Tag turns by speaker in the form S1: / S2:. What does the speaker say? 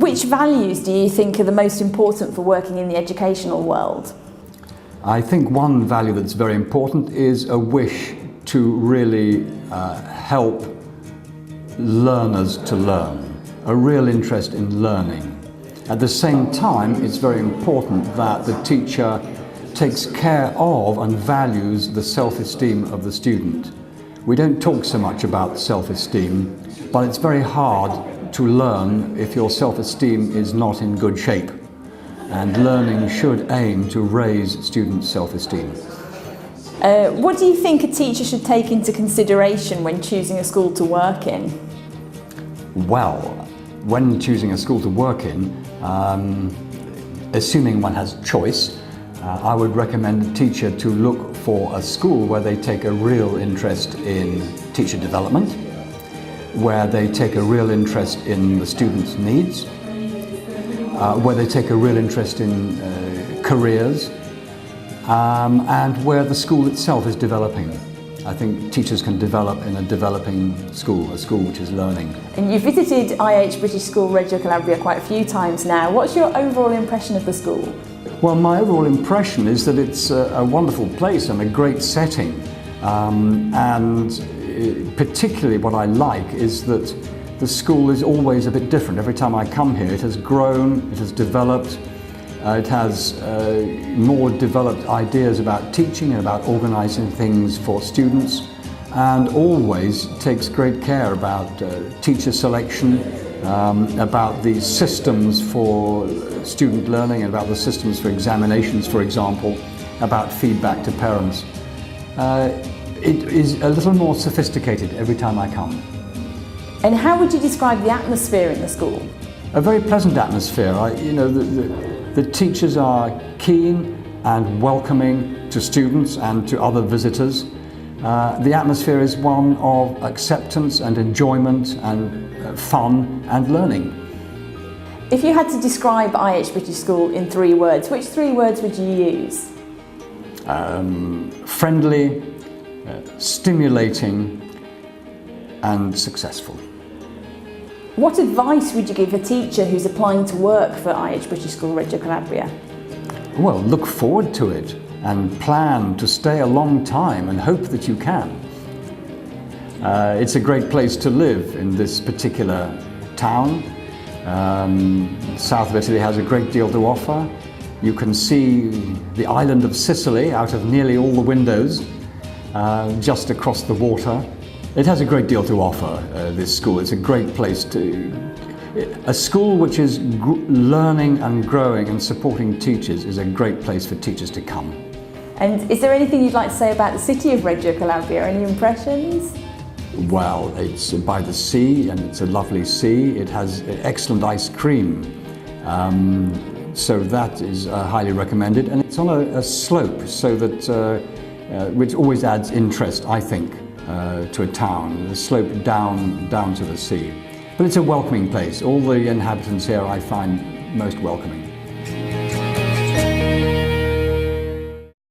S1: Which values do you think are the most important for working in the educational world?
S2: I think one value that's very important is a wish to really help learners to learn, a real interest in learning. At the same time, it's very important that the teacher takes care of and values the self-esteem of the student. We don't talk so much about self-esteem, but it's very hard to learn if your self-esteem is not in good shape. And learning should aim to raise students' self-esteem.
S1: What do you think a teacher should take into consideration when choosing a school to work in?
S2: Well, when choosing a school to work in, assuming one has choice, I would recommend a teacher to look for a school where they take a real interest in teacher development, where they take a real interest in the students' needs, where they take a real interest in careers, and where the school itself is developing. I think teachers can develop in a developing school, a school which is learning.
S1: And you've visited IH British School Reggio Calabria quite a few times now. What's your overall impression of the school?
S2: Well, my overall impression is that it's a wonderful place and a great setting. And particularly what I like is that the school is always a bit different. Every time I come here, it has grown, it has developed, it has more developed ideas about teaching and about organising things for students, and always takes great care about teacher selection, about the systems for student learning, and about the systems for examinations, for example, about feedback to parents. It is a little more sophisticated every time I come.
S1: And how would you describe the atmosphere in the school?
S2: A very pleasant atmosphere. The teachers are keen and welcoming to students and to other visitors. The atmosphere is one of acceptance and enjoyment and fun and learning.
S1: If you had to describe IH British School in 3 words, which 3 words would you use?
S2: Friendly, stimulating and successful.
S1: What advice would you give a teacher who's applying to work for IH British School Reggio Calabria?
S2: Well, look forward to it and plan to stay a long time and hope that you can. It's a great place to live in this particular town. South of Italy has a great deal to offer. You can see the island of Sicily out of nearly all the windows, just across the water. It has a great deal to offer, this school. It's a great place a school which is learning and growing and supporting teachers is a great place for teachers to come.
S1: And is there anything you'd like to say about the city of Reggio Calabria? Any impressions?
S2: Well, it's by the sea and it's a lovely sea. It has excellent ice cream. So that is highly recommended. And it's on a slope so that, which always adds interest, I think, to a town, the slope down to the sea. But it's a welcoming place. All the inhabitants here I find most welcoming.